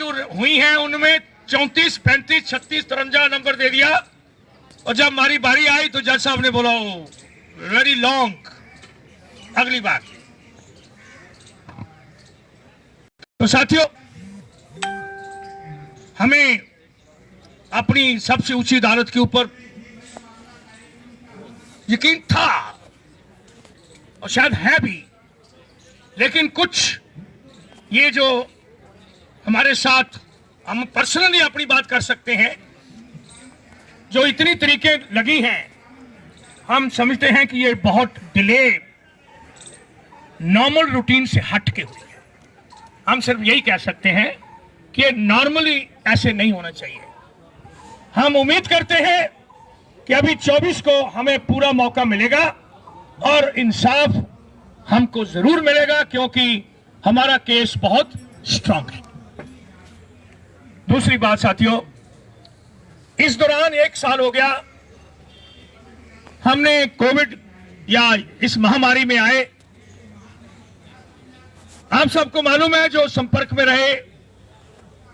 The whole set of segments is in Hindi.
चालू हुई हैं उनमें 34, 35, 36, 53 नंबर दे दिया, और जब हमारी बारी आई तो जज साहब ने बोला वेरी लॉन्ग, अगली बार। तो साथियों, हमें अपनी सबसे ऊंची अदालत के ऊपर यकीन था और शायद है भी, लेकिन कुछ ये जो हमारे साथ, हम पर्सनली अपनी बात कर सकते हैं, जो इतनी तरीके लगी हैं, हम समझते हैं कि ये बहुत डिले नॉर्मल रूटीन से हट के हुई है। हम सिर्फ यही कह सकते हैं कि ये नॉर्मली ऐसे नहीं होना चाहिए। हम उम्मीद करते हैं कि अभी 24 को हमें पूरा मौका मिलेगा और इंसाफ हमको जरूर मिलेगा, क्योंकि हमारा केस बहुत स्ट्रांग है। दूसरी बात साथियों, इस दौरान 1 साल हो गया हमने कोविड या इस महामारी में आए। आप सबको मालूम है, जो संपर्क में रहे,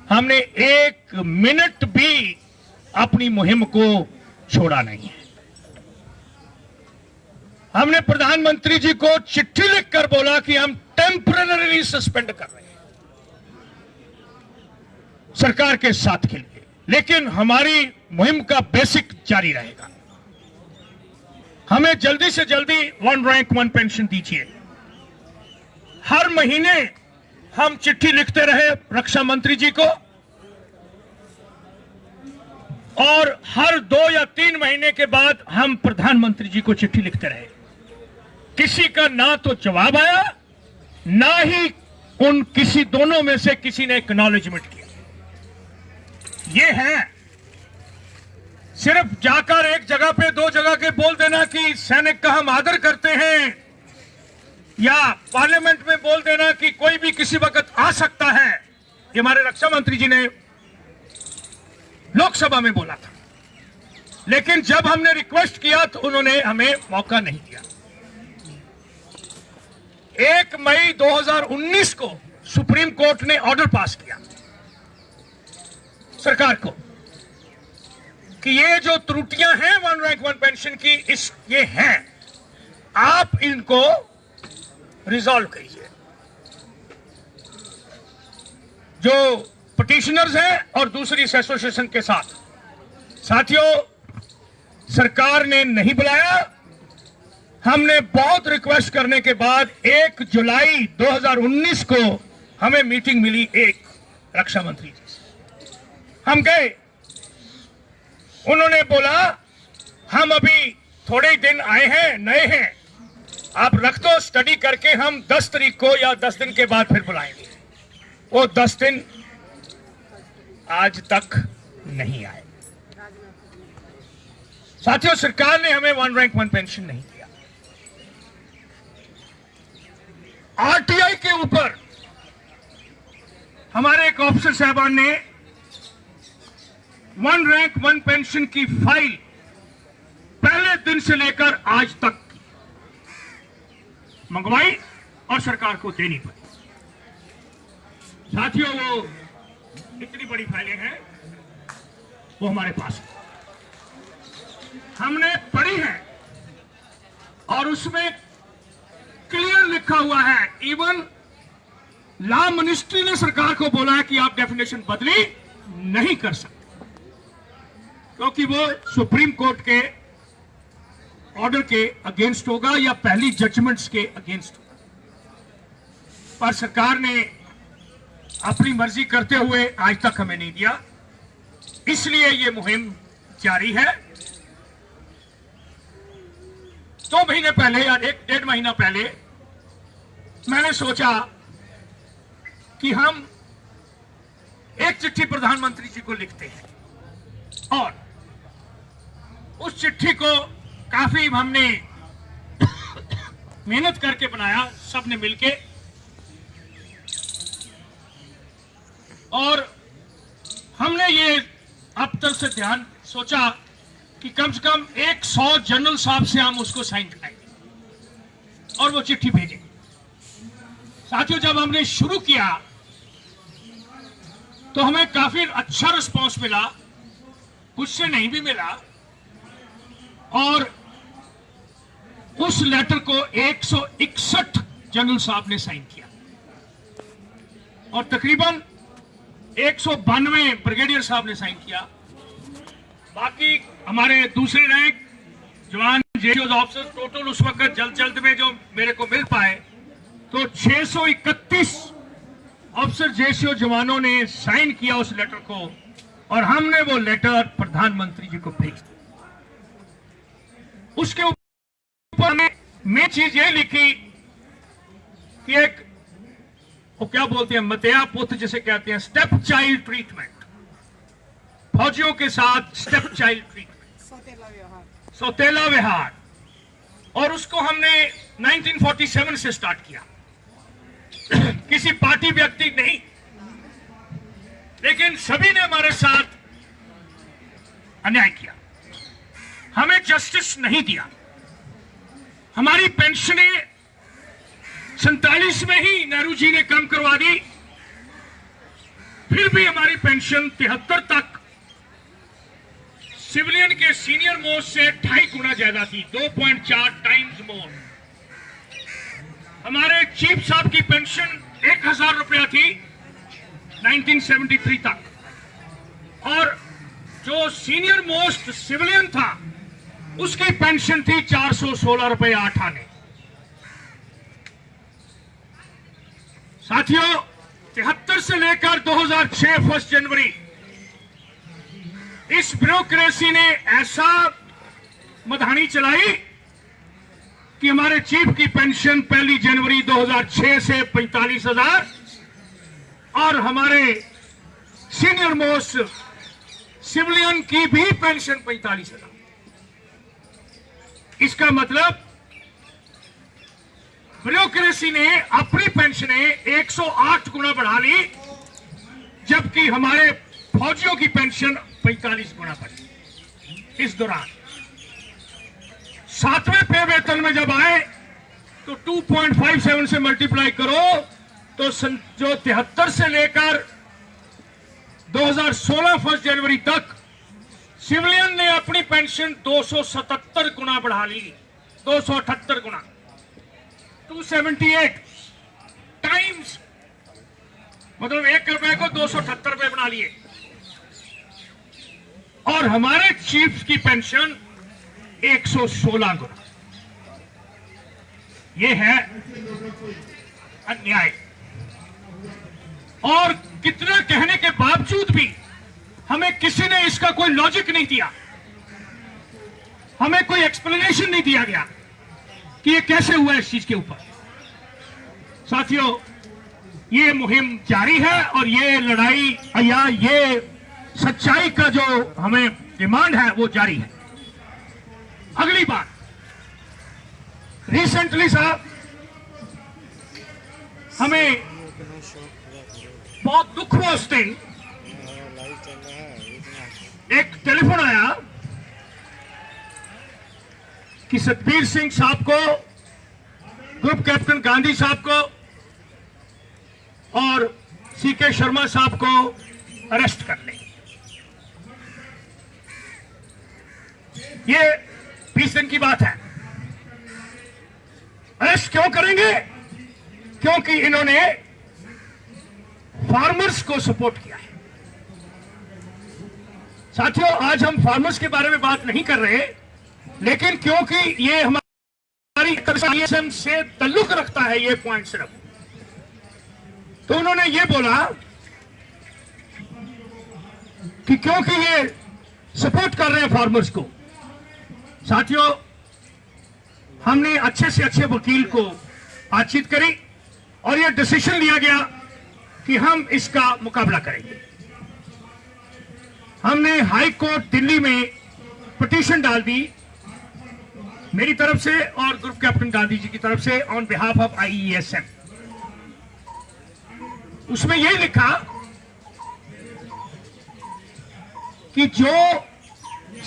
हमने 1 मिनट भी अपनी मुहिम को छोड़ा नहीं है। हमने प्रधानमंत्री जी को चिट्ठी लिखकर बोला कि हम टेम्परेरी सस्पेंड कर रहे हैं सरकार के साथ के लिए, लेकिन हमारी मुहिम का बेसिक जारी रहेगा। हमें जल्दी से जल्दी 1 रैंक 1 पेंशन दीजिए। हर महीने हम चिट्ठी लिखते रहे रक्षा मंत्री जी को, और हर 2 या 3 महीने के बाद हम प्रधानमंत्री जी को चिट्ठी लिखते रहे। किसी का ना तो जवाब आया, ना ही उन किसी दोनों में से किसी ने एक्नॉलेजमेंट किया। ये है सिर्फ जाकर एक जगह पे 2 जगह के बोल देना कि सैनिक का हम आदर करते हैं, या पार्लियामेंट में बोल देना कि कोई भी किसी वक्त आ सकता है। ये हमारे रक्षा मंत्री जी ने लोकसभा में बोला था, लेकिन जब हमने रिक्वेस्ट किया तो उन्होंने हमें मौका नहीं दिया। 1 मई 2019 को सुप्रीम कोर्ट ने ऑर्डर पास किया सरकार को कि ये जो त्रुटियां हैं 1 रैंक 1 पेंशन की, ये हैं, आप इनको रिजॉल्व कीजिए। जो पिटिशनर्स हैं और दूसरी एसोसिएशन के साथ। साथियों, सरकार ने नहीं बुलाया। हमने बहुत रिक्वेस्ट करने के बाद 1 जुलाई 2019 को हमें मीटिंग मिली एक रक्षा मंत्री जी से। हम गए, उन्होंने बोला हम अभी थोड़े ही दिन आए हैं, नए हैं, आप रख दो, स्टडी करके हम 10 तारीख को या 10 दिन के बाद फिर बुलाएंगे। वो 10 दिन आज तक नहीं आए। साथियों, सरकार ने हमें 1 रैंक 1 पेंशन नहीं दिया। आरटीआई के ऊपर हमारे एक ऑफिसर साहबान ने 1 रैंक 1 पेंशन की फाइल पहले दिन से लेकर आज तक मंगवाई और सरकार को देनी पड़ी। साथियों, वो इतनी बड़ी फाइलें हैं, वो हमारे पास है, हमने पढ़ी है, और उसमें क्लियर लिखा हुआ है। इवन लॉ मिनिस्ट्री ने सरकार को बोला है कि आप डेफिनेशन बदली नहीं कर सकते, क्योंकि वो सुप्रीम कोर्ट के ऑर्डर के अगेंस्ट होगा या पहली जजमेंट्स के अगेंस्ट होगा। पर सरकार ने अपनी मर्जी करते हुए आज तक हमें नहीं दिया, इसलिए ये मुहिम जारी है। 2 महीने पहले या 1-1.5 महीना पहले मैंने सोचा कि हम एक चिट्ठी प्रधानमंत्री जी को लिखते हैं, और उस चिट्ठी को काफी हमने मेहनत करके बनाया, सबने मिलके, और हमने ये अब तक से ध्यान सोचा कि कम से कम 100 जनरल साहब से हम उसको साइन कराएंगे और वो चिट्ठी भेजेंगे। साथियों, जब हमने शुरू किया तो हमें काफी अच्छा रिस्पांस मिला, कुछ से नहीं भी मिला, और उस लेटर को 161 जनरल साहब ने साइन किया और तकरीबन 192 ब्रिगेडियर साहब ने साइन किया। बाकी हमारे दूसरे रैंक जवान जेओ ऑफिसर टोटल उस वक्त जल्द में जो मेरे को मिल पाए तो 631 ऑफिसर जेसीओ जवानों ने साइन किया उस लेटर को, और हमने वो लेटर प्रधानमंत्री जी को भेज दिया। उसके ऊपर मैं चीज ये लिखी कि एक वो क्या बोलते हैं, मतिया पुत्र जिसे कहते हैं, स्टेप चाइल्ड ट्रीटमेंट, फौजियों के साथ स्टेप चाइल्ड ट्रीटमेंट, सौतेला व्यवहार, और उसको हमने 1947 से स्टार्ट किया। किसी पार्टी व्यक्ति नहीं, लेकिन सभी ने हमारे साथ अन्याय किया, हमें जस्टिस नहीं दिया। हमारी पेंशनें 47 में ही नेहरू जी ने कम करवा दी, फिर भी हमारी पेंशन 73 तक सिविलियन के सीनियर मोस्ट से 2.5 गुना ज्यादा थी, 2.4 टाइम्स मोर। हमारे चीफ साहब की पेंशन 1000 रुपया थी 1973 तक, और जो सीनियर मोस्ट सिविलियन था उसकी पेंशन थी 416 रुपये 8 आने। साथियों, 73 से लेकर 2006 1 जनवरी इस ब्यूरोक्रेसी ने ऐसा मधानी चलाई कि हमारे चीफ की पेंशन 1 जनवरी 2006 से 45,000 और हमारे सीनियर मोस्ट सिविलियन की भी पेंशन 45,000। इसका मतलब ब्यूरोक्रेसी ने अपनी पेंशनें 108 गुना बढ़ा ली, जबकि हमारे फौजियों की पेंशन 45 गुना बढ़ी। इस दौरान 7वें पे वेतन में जब आए तो 2.57 से मल्टीप्लाई करो तो जो 73 से लेकर 2016 1 जनवरी तक सिविलियन ने अपनी पेंशन 277 गुना बढ़ा ली, 278 गुना, 278 टाइम्स, मतलब 1 रुपए को 278 रुपए बना लिए। और हमारे चीफ की पेंशन 116 गुना। यह है अन्याय, और कितना कहने के बावजूद भी हमें किसी ने इसका कोई लॉजिक नहीं दिया, हमें कोई एक्सप्लेनेशन नहीं दिया गया कि ये कैसे हुआ इस चीज के ऊपर। साथियों, ये मुहिम जारी है और ये लड़ाई या ये सच्चाई का जो हमें डिमांड है वो जारी है। अगली बात, रिसेंटली साहब हमें बहुत दुख हुआ उस दिन, एक टेलीफोन आया कि सतबीर सिंह साहब को, ग्रुप कैप्टन गांधी साहब को और सीके शर्मा साहब को अरेस्ट कर लें। ये 20 दिन की बात है। अरेस्ट क्यों करेंगे? क्योंकि इन्होंने फार्मर्स को सपोर्ट किया है। साथियों, आज हम फार्मर्स के बारे में बात नहीं कर रहे, लेकिन क्योंकि ये हमारी ISM से ताल्लुक रखता है ये पॉइंट सिर्फ, तो उन्होंने ये बोला कि क्योंकि ये सपोर्ट कर रहे हैं फार्मर्स को। साथियों, हमने अच्छे से अच्छे वकील को बातचीत करी और यह डिसीजन लिया गया कि हम इसका मुकाबला करेंगे। हमने हाई कोर्ट दिल्ली में पिटीशन डाल दी मेरी तरफ से और ग्रुप कैप्टन गांधी जी की तरफ से ऑन बिहाफ ऑफ IESM। उसमें यही लिखा कि जो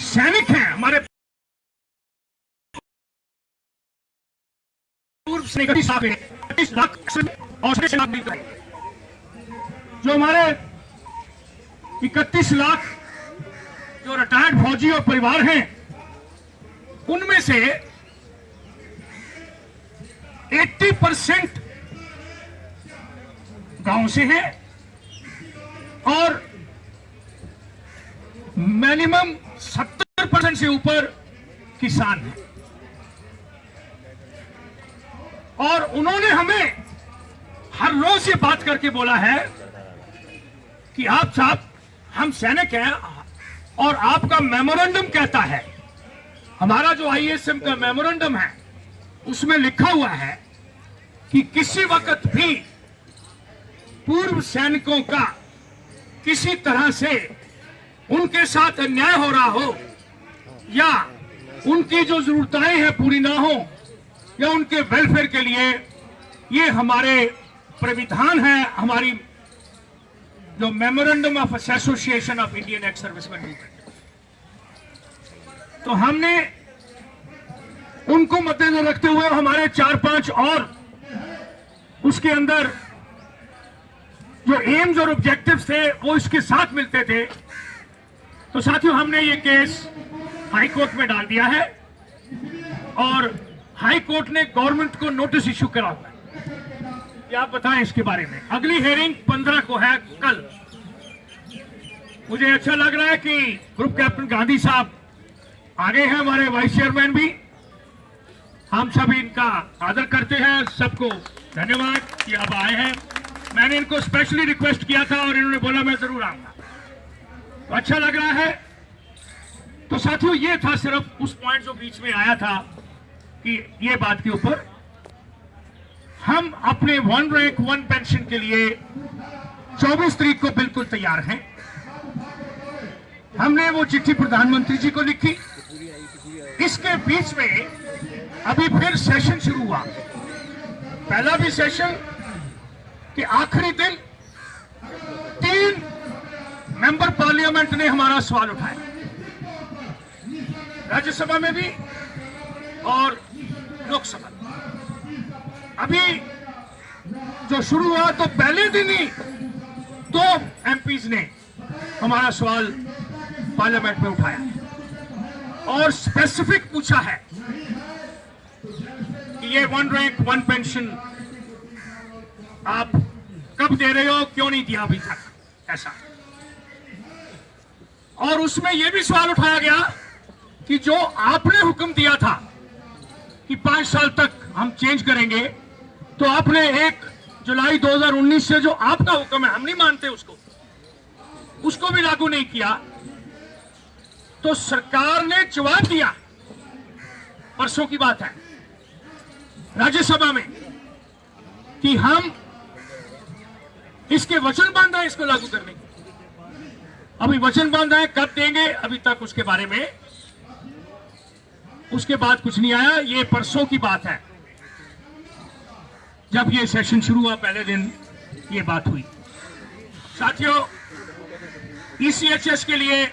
सैनिक हैं हमारे पूर्व सैनिक, जो हमारे 31 लाख जो रिटायर्ड फौजी और परिवार हैं, उनमें से 80% गांव से हैं और मिनिमम 70% से ऊपर किसान हैं। और उन्होंने हमें हर रोज ये बात करके बोला है कि आप साहब, हम सैनिक हैं और आपका मेमोरेंडम कहता है, हमारा जो आईएसएम का मेमोरेंडम है उसमें लिखा हुआ है कि किसी वक्त भी पूर्व सैनिकों का किसी तरह से उनके साथ अन्याय हो रहा हो या उनकी जो जरूरतें हैं पूरी ना हो या उनके वेलफेयर के लिए, ये हमारे प्राविधान है, हमारी जो memorandum of association of Indian ex serviceman movement. तो हमने उनको मद्देनजर रखते हुए हमारे 4-5 और उसके अंदर जो एम्स और ऑब्जेक्टिव्स थे वो इसके साथ मिलते थे। तो साथियों, हमने ये केस हाई कोर्ट में डाल दिया है और हाई कोर्ट ने गवर्नमेंट को नोटिस इश्यू करा हुआ है। ये आप बताएं इसके बारे में। अगली हेयरिंग 15 को है, कल। मुझे अच्छा लग रहा है कि ग्रुप कैप्टन गांधी साहब आगे हैं, हमारे वाइस चेयरमैन भी। हम सब इनका आदर करते हैं। सबको धन्यवाद कि आप आए हैं। मैंने इनको स्पेशली रिक्वेस्ट किया था और इन्होंने बोला मैं जरूर आऊंगा, तो अच्छा लग रहा है। तो साथियों, ये था सिर्फ उस पॉइंट जो बीच में आया था कि ये बात के ऊपर हम अपने 1 रैंक 1 पेंशन के लिए 24 तारीख को बिल्कुल तैयार हैं। हमने वो चिट्ठी प्रधानमंत्री जी को लिखी। इसके बीच में अभी फिर सेशन शुरू हुआ। पहला भी सेशन के आखिरी दिन 3 मेंबर पार्लियामेंट ने हमारा सवाल उठाया, राज्यसभा में भी और लोकसभा में। अभी जो शुरू हुआ तो पहले दिन ही 2 एमपीज ने हमारा सवाल पार्लियामेंट में उठाया और स्पेसिफिक पूछा है कि ये 1 रैंक 1 पेंशन आप कब दे रहे हो, क्यों नहीं दिया अभी तक, ऐसा। और उसमें यह भी सवाल उठाया गया कि जो आपने हुक्म दिया था कि 5 साल तक हम चेंज करेंगे, तो आपने 1 जुलाई 2019 से जो आपका हुक्म है, हम नहीं मानते उसको भी लागू नहीं किया। तो सरकार ने जवाब दिया, परसों की बात है, राज्यसभा में, कि हम इसके वचनबद्ध हैं इसको लागू करने के। अभी वचनबद्ध है, कब देंगे अभी तक उसके बारे में उसके बाद कुछ नहीं आया। ये परसों की बात है, जब ये सेशन शुरू हुआ पहले दिन ये बात हुई। साथियों, ईसीएचएस के लिए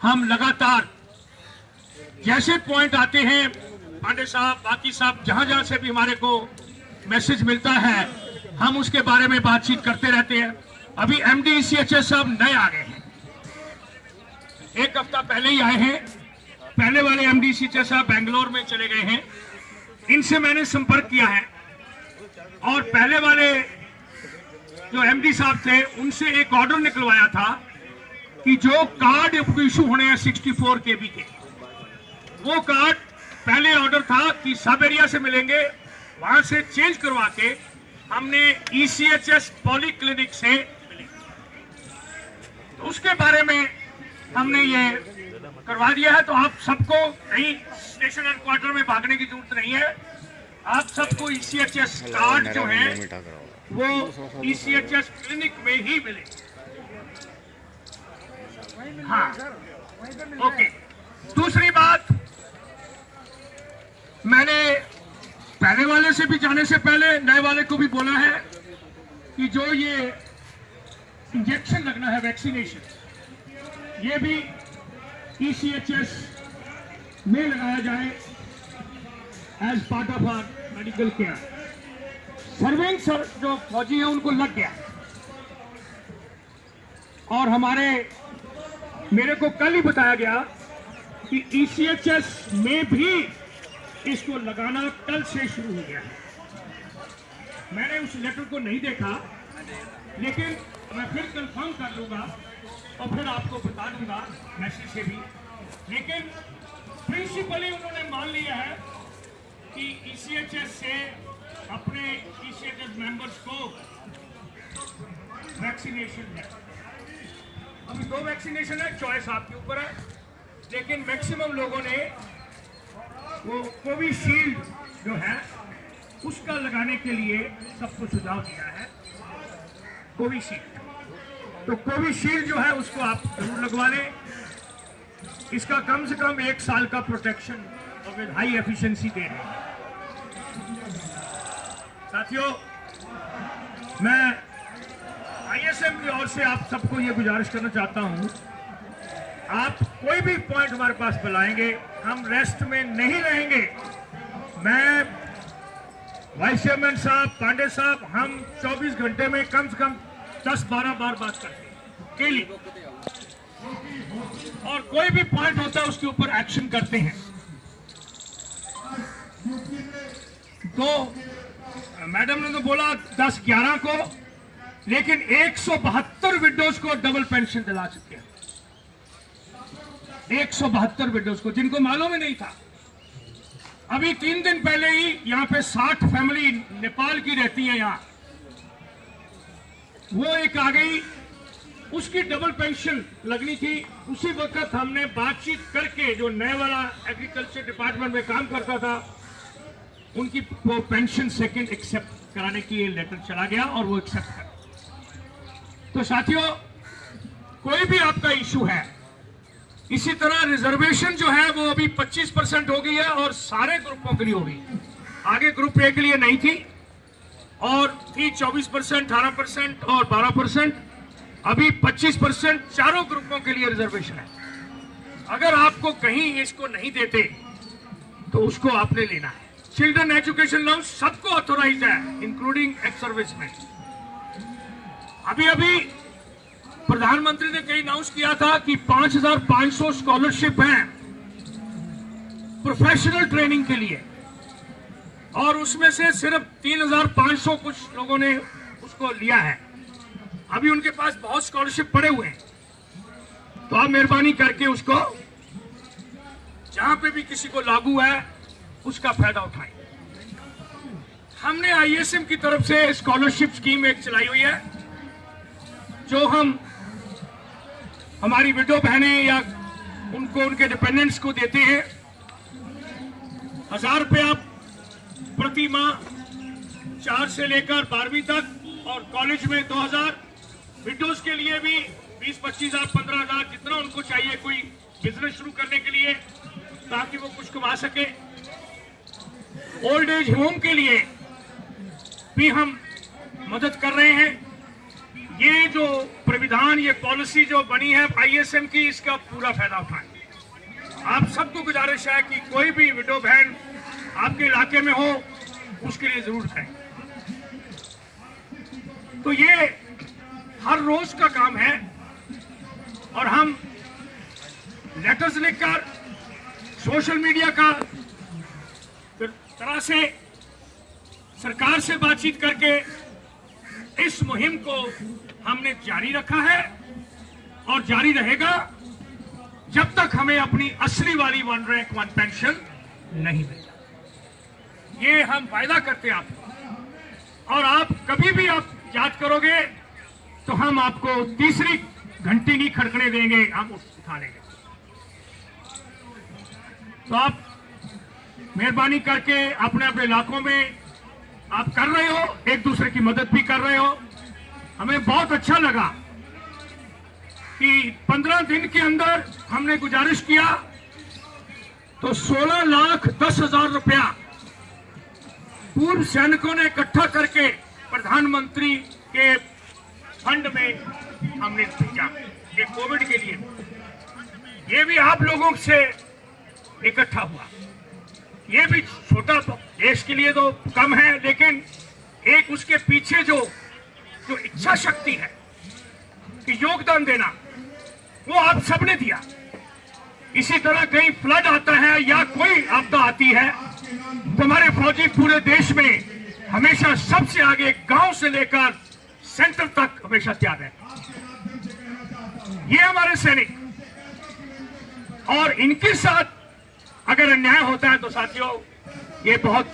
हम लगातार जैसे पॉइंट आते हैं, पांडे साहब, बाकी साहब, जहां जहां से भी हमारे को मैसेज मिलता है, हम उसके बारे में बातचीत करते रहते हैं। अभी एमडी ईसीएचएस साहब नए आ गए हैं, 1 हफ्ता पहले ही आए हैं। पहले वाले एमडी ईसीएचएस साहब बेंगलोर में चले गए हैं, इनसे मैंने संपर्क किया है। और पहले वाले जो एमडी साहब थे उनसे एक ऑर्डर निकलवाया था कि जो कार्ड इशू होने हैं 64 केबी के, वो कार्ड पहले ऑर्डर था कि सब एरिया से मिलेंगे, वहां से चेंज करवा के हमने ईसीएचएस पॉली क्लिनिक से मिले। तो उसके बारे में हमने ये करवा दिया है। तो आप सबको कहीं स्टेशन हेडक्वार्टर में भागने की जरूरत नहीं है। आप सबको ईसीएचएस कार्ड जो है वो ईसीएचएस क्लिनिक में ही मिले। हाँ, ओके। दूसरी बात, मैंने पहले वाले से भी जाने से पहले नए वाले को भी बोला है कि जो ये इंजेक्शन लगना है, वैक्सीनेशन, ये भी ईसीएचएस में लगाया जाए as part of our medical care. Serving जो फौजी हैं उनको लग गया और मेरे को कल ही बताया गया कि ECHS में भी इसको लगाना कल से शुरू हो गया है। मैंने उस लेटर को नहीं देखा, लेकिन मैं फिर कंफर्म कर लूंगा और फिर आपको बता दूंगा मैसेज से भी। लेकिन प्रिंसिपली उन्होंने मान लिया है कि ECHS से अपने ECHS मेंबर्स को वैक्सीनेशन है। अभी 2 वैक्सीनेशन है, चॉइस आपके ऊपर है, लेकिन मैक्सिमम लोगों ने वो कोविशील्ड जो है उसका लगाने के लिए सबको सुझाव दिया है। कोविशील्ड, तो कोविशील्ड जो है उसको आप जरूर लगवा लें। इसका कम से कम 1 साल का प्रोटेक्शन और विद हाई एफिशिएंसी दे रहे हैं। साथियों, मैं ISM की ओर से आप सबको ये गुजारिश करना चाहता हूं, आप कोई भी पॉइंट हमारे पास बुलाएंगे, हम रेस्ट में नहीं रहेंगे। मैं, वाइस चेयरमैन साहब, पांडे साहब, हम 24 घंटे में कम से कम 10-12 बार बात करते हैं डेली, और कोई भी पॉइंट होता है उसके ऊपर एक्शन करते हैं। तो मैडम ने तो बोला 10-11 को, लेकिन 172 विडोज को डबल पेंशन दिला चुके हैं। 172 विडोज को, जिनको मालूम ही नहीं था। अभी 3 दिन पहले ही यहाँ पे 60 फैमिली नेपाल की रहती है यहाँ, वो एक आ गई, उसकी डबल पेंशन लगनी थी। उसी वक्त हमने बातचीत करके, जो नए वाला एग्रीकल्चर डिपार्टमेंट में काम करता था, उनकी वो पेंशन सेकंड एक्सेप्ट कराने की लेटर चला गया और वो एक्सेप्ट कर। तो साथियों, कोई भी आपका इशू है, इसी तरह रिजर्वेशन जो है वो अभी 25% हो गई है और सारे ग्रुपों के लिए हो गई। आगे ग्रुप ए के लिए नहीं थी, और थी 24%, 18% और 12%। अभी 25% चारों ग्रुपों के लिए रिजर्वेशन है। अगर आपको कहीं इसको नहीं देते तो उसको आपने लेना है। चिल्ड्रन एजुकेशन लोन सबको ऑथोराइज है, इंक्लूडिंग एक्स सर्विसमैन। अभी प्रधानमंत्री ने कहीं अनाउंस किया था कि 5,500 स्कॉलरशिप हैं प्रोफेशनल ट्रेनिंग के लिए, और उसमें से सिर्फ 3,500 कुछ लोगों ने उसको लिया है। अभी उनके पास बहुत स्कॉलरशिप पड़े हुए हैं, तो आप मेहरबानी करके उसको, जहां पे भी किसी को लागू है, उसका फायदा उठाएं। हमने ISM की तरफ से स्कॉलरशिप स्कीम एक चलाई हुई है, जो हम हमारी विडो बहनें या उनको, उनके डिपेंडेंट्स को देते हैं। 1,000 रुपये आप प्रति माह 4 से लेकर 12वीं तक, और कॉलेज में 2,000। विडोज के लिए भी 20-25,000, 15,000, जितना उनको चाहिए कोई बिजनेस शुरू करने के लिए, ताकि वो कुछ कमा सके। ओल्ड एज होम के लिए भी हम मदद कर रहे हैं। ये जो प्राविधान, ये पॉलिसी जो बनी है ISM की, इसका पूरा फायदा उठाएं। आप सबको गुजारिश है कि कोई भी विडो बहन आपके इलाके में हो, उसके लिए जरूर करें। तो ये हर रोज का काम है, और हम लेटर्स लिखकर, सोशल मीडिया का तरह से सरकार से बातचीत करके इस मुहिम को हमने जारी रखा है, और जारी रहेगा जब तक हमें अपनी असली वाली 1 रैंक 1 पेंशन नहीं मिलेगा। ये हम वायदा करते हैं आपको, और आप कभी भी आप याद करोगे तो हम आपको तीसरी घंटी नहीं खड़कने देंगे, हम उठा लेंगे। तो आप मेहरबानी करके अपने अपने इलाकों में आप कर रहे हो, एक दूसरे की मदद भी कर रहे हो। हमें बहुत अच्छा लगा कि 15 दिन के अंदर हमने गुजारिश किया तो 16,10,000 रुपया पूर्व सैनिकों ने इकट्ठा करके प्रधानमंत्री के फंड में हमने भेजा, ये कोविड के लिए। ये भी आप लोगों से इकट्ठा हुआ। ये भी छोटा देश के लिए तो कम है, लेकिन एक उसके पीछे जो इच्छा शक्ति है योगदान देना वो आप सबने दिया। इसी तरह कहीं फ्लड आता है या कोई आपदा आती है तो हमारे फौजी पूरे देश में हमेशा सबसे आगे, गांव से लेकर सेंटर तक हमेशा तैयार है। ये हमारे सैनिक, और इनके साथ अगर अन्याय होता है तो साथियों ये बहुत,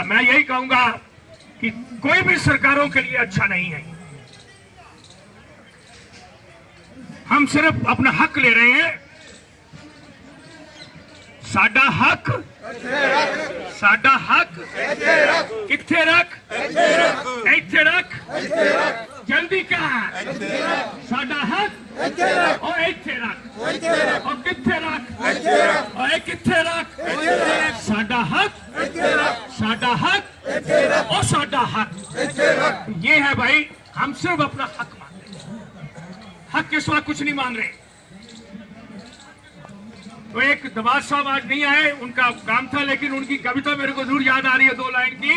मैं यही कहूंगा कि कोई भी सरकारों के लिए अच्छा नहीं है। हम सिर्फ अपना हक ले रहे हैं। साडा हक, साडा हक किथे रख, इथे रख, जल्दी कहा साडा हक और इथे रख और किथे रख और किथे रख, साडा हक, साडा हक और साडा हक। ये है भाई, हम सिर्फ अपना हक मांग रहे हैं, हक के सिवा कुछ नहीं मांग रहे। तो एक दवाज साहब आज नहीं आए, उनका काम था, लेकिन उनकी कविता मेरे को जरूर याद आ रही है 2 लाइन की,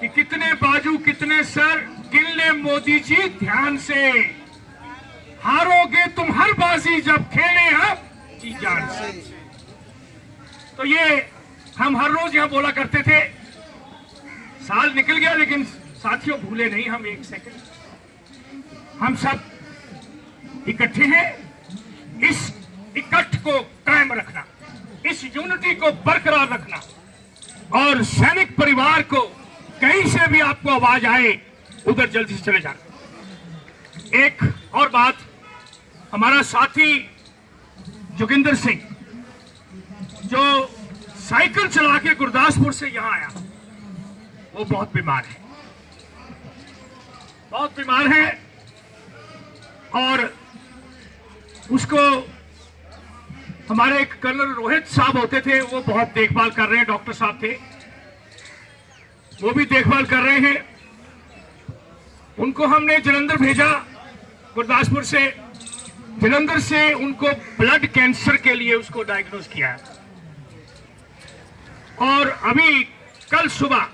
कि कितने बाजू कितने सर गिन ले मोदी जी ध्यान से, हारोगे तुम हर बाजी जब खेले हम जी जान से। तो ये हम हर रोज यहां बोला करते थे। साल निकल गया लेकिन साथियों भूले नहीं हम एक सेकंड। हम सब इकट्ठे हैं, इस इकट्ठ को कायम रखना, इस यूनिटी को बरकरार रखना, और सैनिक परिवार को कहीं से भी आपको आवाज आए उधर जल्दी से चले जाना। एक और बात, हमारा साथी जोगिंदर सिंह जो साइकिल चला के गुरदासपुर से यहां आया, वो बहुत बीमार है, बहुत बीमार है, और उसको हमारे एक कर्नल रोहित साहब होते थे, वो बहुत देखभाल कर रहे हैं, डॉक्टर साहब थे, वो भी देखभाल कर रहे हैं। उनको हमने जलंधर भेजा, गुरदासपुर से, जलंधर से उनको ब्लड कैंसर के लिए उसको डायग्नोज किया है। और अभी कल सुबह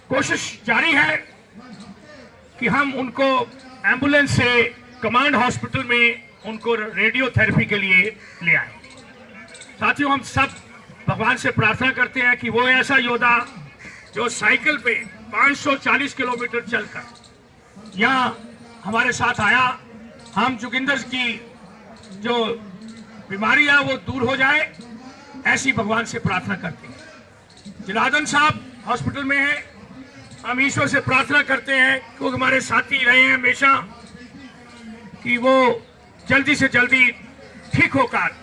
कोशिश जारी है कि हम उनको एम्बुलेंस से कमांड हॉस्पिटल में उनको रेडियोथेरेपी के लिए ले आए। साथियों, हम सब भगवान से प्रार्थना करते हैं कि वो ऐसा योद्धा जो साइकिल पे 540 किलोमीटर चलकर यहाँ हमारे साथ आया, हम जोगिंदर की जो बीमारी है वो दूर हो जाए, ऐसी भगवान से प्रार्थना करते हैं। जनार्दन साहब हॉस्पिटल में हैं, हम ईश्वर से प्रार्थना करते हैं कि वो हमारे साथी रहे हैं हमेशा, कि वो जल्दी से जल्दी ठीक होकर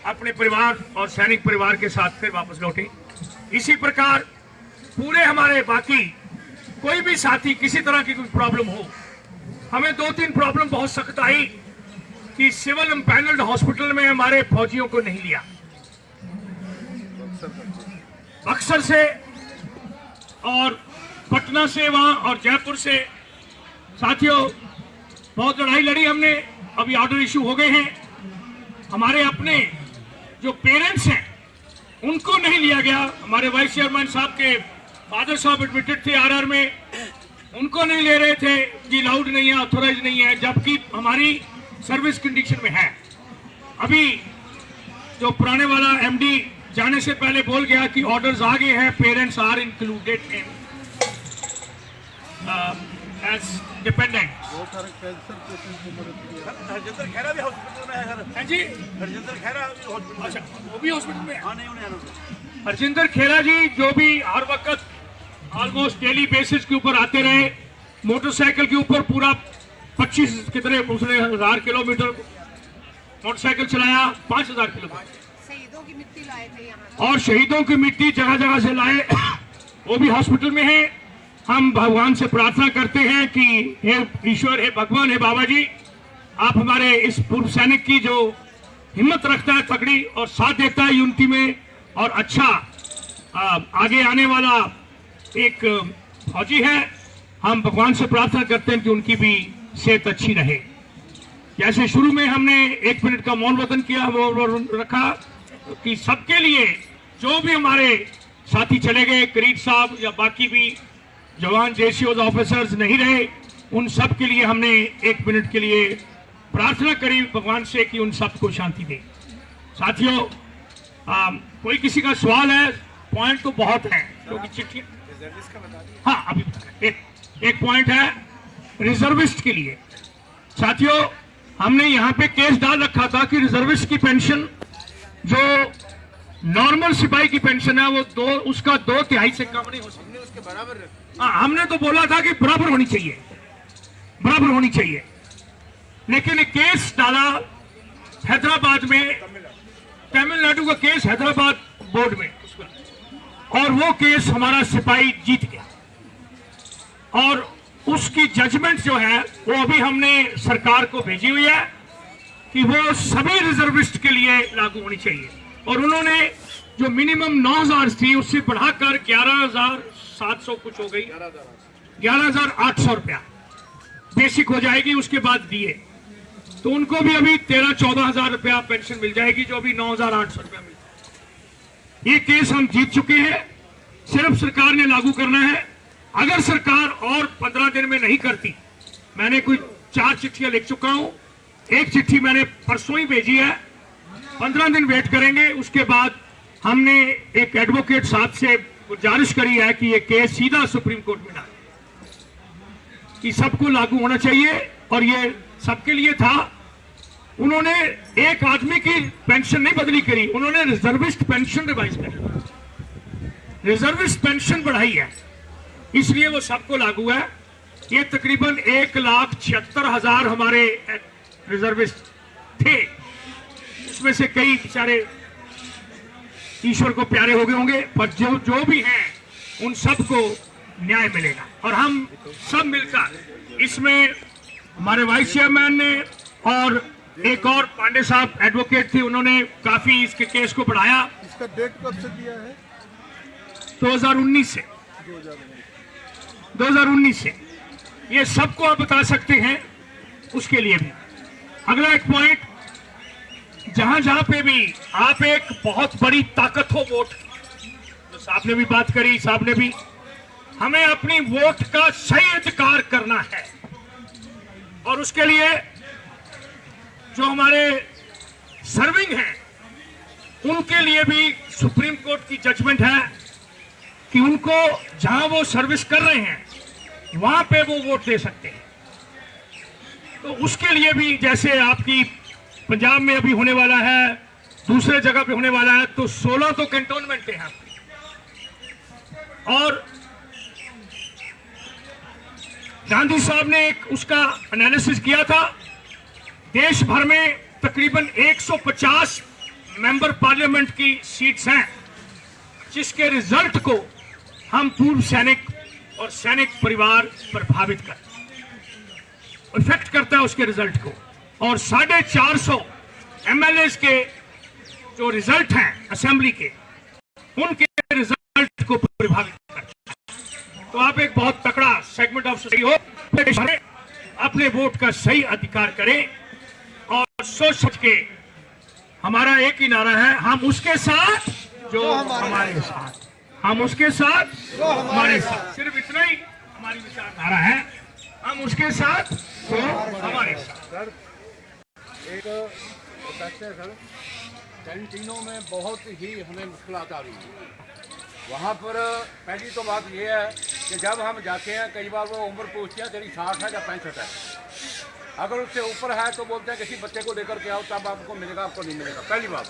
अपने परिवार और सैनिक परिवार के साथ फिर वापस लौटे। इसी प्रकार पूरे हमारे बाकी कोई भी साथी किसी तरह की कोई प्रॉब्लम हो, हमें 2-3 प्रॉब्लम बहुत सख्त आई कि सिविल एम्पैनल्ड हॉस्पिटल में हमारे फौजियों को नहीं लिया, बक्सर से और पटना से वहां और जयपुर से। साथियों, बहुत लड़ाई लड़ी हमने, अभी ऑर्डर इशू हो गए हैं। हमारे अपने जो पेरेंट्स हैं उनको नहीं लिया गया, हमारे वाइस चेयरमैन साहब के फादर साहब एडमिटेड थे आरआर में, उनको नहीं ले रहे थे जी, लाउड नहीं है, ऑथोराइज नहीं है, जबकि हमारी सर्विस कंडीशन में है। अभी जो पुराने वाला एमडी जाने से पहले बोल गया कि ऑर्डर्स आ गए हैं, parents are included in as dependent. Harjinder Khera भी हॉस्पिटल में है सर। हाँ जी, हरजिंदर खेरा हॉस्पिटल। अच्छा, वो भी हॉस्पिटल में है। हाँ, नहीं उन्हें हरजिंदर खेरा जी जो भी हर वक्त ऑलमोस्ट डेली बेसिस के ऊपर आते रहे, मोटरसाइकिल के ऊपर पूरा 25 कितने उसने 1000 किलोमीटर मोटरसाइकिल चलाया, 5000 किलोमीटर, शहीदों की मिट्टी लाए थे यहाँ, और शहीदों की मिट्टी जगह जगह से लाए, वो भी हॉस्पिटल में है। हम भगवान से प्रार्थना करते हैं कि हे ईश्वर, हे भगवान, हे बाबा जी, आप हमारे इस पूर्व सैनिक की जो हिम्मत रखता है तगड़ी और साथ देता है यूनिटी में, और अच्छा आगे आने वाला एक फौजी है, हम भगवान से प्रार्थना करते हैं कि उनकी भी सेहत अच्छी रहे। जैसे शुरू में हमने 1 मिनट का मौन वतन किया, मौन रखा, कि सबके लिए जो भी हमारे साथी चले गए, करीब साहब या बाकी भी जवान जेसीओ ऑफिसर्स नहीं रहे, उन सब के लिए हमने 1 मिनट के लिए प्रार्थना करी भगवान से कि उन सब को शांति दे। साथियों, कोई किसी का सवाल है? पॉइंट तो बहुत है क्योंकि चिट्ठी, हाँ अभी बता, एक पॉइंट है रिजर्विस्ट के लिए। साथियों, हमने यहाँ पे केस डाल रखा था कि रिजर्विस्ट की पेंशन जो नॉर्मल सिपाही की पेंशन है वो उसका 2/3 से कम नहीं हो सकती, उसके बराबर। हाँ, हमने तो बोला था कि बराबर होनी चाहिए, बराबर होनी चाहिए। लेकिन एक केस डाला हैदराबाद में, तमिलनाडु का केस हैदराबाद बोर्ड में, और वो केस हमारा सिपाही जीत गया और उसकी जजमेंट जो है वो अभी हमने सरकार को भेजी हुई है कि वो सभी रिजर्विस्ट के लिए लागू होनी चाहिए। और उन्होंने जो मिनिमम 9,000 थी उससे बढ़ाकर 11,700 कुछ हो गई, 11,800 रुपया बेसिक हो जाएगी। उसके बाद दिए तो उनको भी अभी 13-14,000 रुपया पेंशन मिल जाएगी, जो अभी 9,800 रुपया मिलता है। ये केस हम जीत चुके हैं, सिर्फ सरकार ने लागू करना है। अगर सरकार और 15 दिन में नहीं करती, मैंने कुछ 4 चिट्ठियां लिख चुका हूं, एक चिट्ठी मैंने परसों ही भेजी है, 15 दिन वेट करेंगे। उसके बाद हमने एक एडवोकेट साहब से गुजारिश करी है कि ये केस सीधा सुप्रीम कोर्ट में डाले कि सबको लागू होना चाहिए, और ये सबके लिए था। उन्होंने एक आदमी की पेंशन नहीं बदली करी, उन्होंने रिजर्विस्ट पेंशन रिवाइज करी, रिजर्विस्ट पेंशन बढ़ाई है, इसलिए वो सबको लागू है। ये तकरीबन 1,76,000 हमारे रिजर्विस्ट थे, उसमें से कई बेचारे ईश्वर को प्यारे हो गए होंगे, पर जो भी हैं उन सबको न्याय मिलेगा। और हम सब मिलकर इसमें, हमारे वाइस चेयरमैन ने और एक और पांडे साहब एडवोकेट थे, उन्होंने काफी इसके केस को बढ़ाया। इसका डेट कब से दिया है? 2019 से 2019 से। ये सबको आप बता सकते हैं, उसके लिए भी। अगला एक पॉइंट, जहां जहां पे भी आप एक बहुत बड़ी ताकत हो वोट, तो साहब ने भी बात करी, साहब ने भी, हमें अपनी वोट का सही अधिकार करना है। और उसके लिए जो हमारे सर्विंग हैं उनके लिए भी सुप्रीम कोर्ट की जजमेंट है कि उनको जहां वो सर्विस कर रहे हैं वहां पे वो वोट दे सकते हैं। तो उसके लिए भी, जैसे आपकी पंजाब में अभी होने वाला है, दूसरे जगह पे होने वाला है, तो 16 तो कैंटोनमेंट है और गांधी साहब ने एक उसका एनालिसिस किया था। देश भर में तकरीबन 150 मेंबर पार्लियामेंट की सीट्स हैं, जिसके रिजल्ट को हम पूर्व सैनिक और सैनिक परिवार प्रभावित इफेक्ट करता है उसके रिजल्ट को। और 450 एमएलए के जो रिजल्ट हैं असेंबली के, उनके रिजल्ट को प्रभावित करता है। तो आप एक बहुत तकड़ा सेगमेंट ऑफ सोसाइटी हो, अपने वोट का सही अधिकार करें और सोच समझ के। हमारा एक ही नारा है, हम उसके साथ जो हमारे साथ, हम उसके साथ जो हमारे साथ। सिर्फ इतना ही हमारी विचारधारा है, हम उसके साथ जो हमारे साथ। सर एक कहते हैं सर, कैंटीनों में बहुत ही हमें मुश्किलात आ रही है। वहाँ पर पहली तो बात ये है कि जब हम जाते हैं, कई बार वो उम्र पूछती है तेरी 60 है या 65 है, अगर उससे ऊपर है तो बोलते हैं किसी बच्चे को लेकर के आओ तब आपको मिलेगा, आपको नहीं मिलेगा, पहली बात।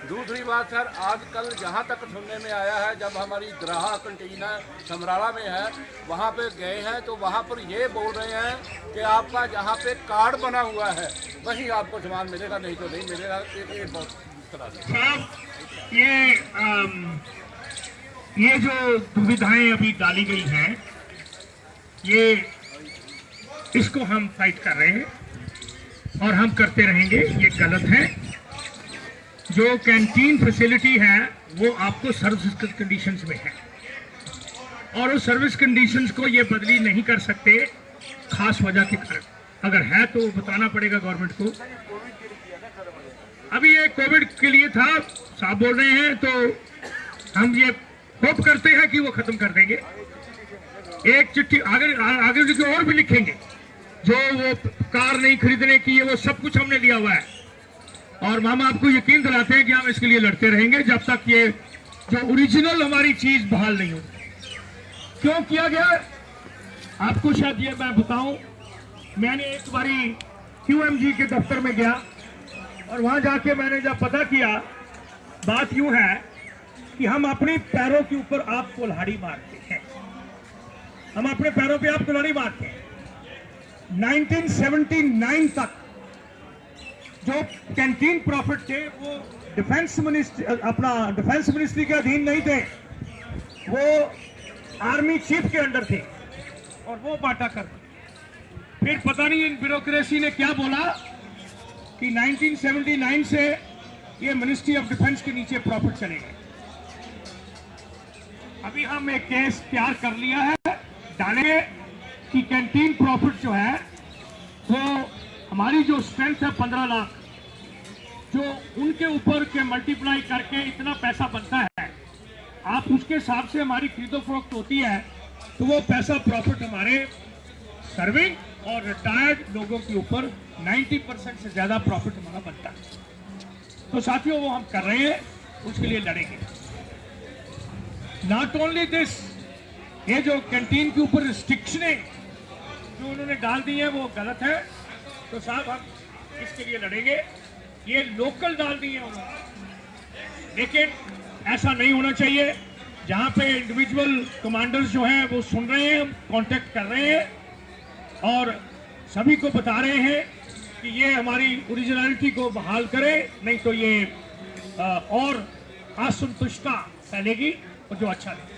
दूसरी बात सर, आजकल जहाँ तक सुनने में आया है, जब हमारी ग्राहा कंटीन समराला में है, वहाँ पे गए हैं तो वहाँ पर ये बोल रहे हैं कि आपका जहाँ पे कार्ड बना हुआ है वहीं आपको सामान मिलेगा, नहीं तो नहीं मिलेगा। ये बहुत मुश्किल है। ये जो दुविधाएं अभी डाली गई हैं, ये इसको हम फाइट कर रहे हैं और हम करते रहेंगे। ये गलत है। जो कैंटीन फैसिलिटी है वो आपको सर्विस कंडीशंस में है, और उस सर्विस कंडीशंस को ये बदली नहीं कर सकते खास वजह के कारण। अगर है तो बताना पड़ेगा गवर्नमेंट को। अभी ये कोविड के लिए था, साहब बोल रहे हैं, तो हम ये होप करते हैं कि वो खत्म कर देंगे। एक चिट्ठी आगे लिखे और भी लिखेंगे, जो वो कार नहीं खरीदने की है वो सब कुछ हमने लिया हुआ है। और मामा आपको यकीन दिलाते हैं कि हम इसके लिए लड़ते रहेंगे जब तक ये जो ओरिजिनल हमारी चीज बहाल नहीं हो। क्यों किया गया आपको शायद ये मैं बताऊं। मैंने एक बारी QMG के दफ्तर में गया और वहां जाके मैंने जब पता किया, बात यूं है कि हम अपने पैरों के ऊपर आप कुल्हाड़ी मारते हैं, हम अपने पैरों पे आप कुल्हाड़ी मारते हैं। 1979 तक जो कैंटीन प्रॉफिट थे वो डिफेंस मिनिस्ट्री के अधीन नहीं थे, वो आर्मी चीफ के अंडर थे और वो बांटा करते। फिर पता नहीं इन ब्यूरोक्रेसी ने क्या बोला कि 1979 से ये मिनिस्ट्री ऑफ डिफेंस के नीचे प्रॉफिट चलेगा। अभी हम एक केस तैयार कर लिया है, डालेंगे कि कैंटीन प्रॉफिट जो है वो हमारी जो स्ट्रेंथ है 15 लाख, जो उनके ऊपर के मल्टीप्लाई करके इतना पैसा बनता है, आप उसके हिसाब से हमारी खरीदो फरोख्त होती है, तो वो पैसा प्रॉफिट हमारे सर्विंग और रिटायर्ड लोगों के ऊपर 90% से ज्यादा प्रॉफिट हमारा बनता है। तो साथियों वो हम कर रहे हैं, उसके लिए लड़ेंगे। नॉट ओनली दिस, ये जो कैंटीन के ऊपर रिस्ट्रिक्शनें जो उन्होंने डाल दी है वो गलत है। तो साहब हम इसके लिए लड़ेंगे। ये लोकल डाल दी है उन्होंने, लेकिन ऐसा नहीं होना चाहिए। जहां पे इंडिविजुअल कमांडर्स जो हैं वो सुन रहे हैं, हम कांटेक्ट कर रहे हैं और सभी को बता रहे हैं कि ये हमारी ओरिजिनलिटी को बहाल करे, नहीं तो ये और असंतुष्टता फैलेगी और जो अच्छा नहीं।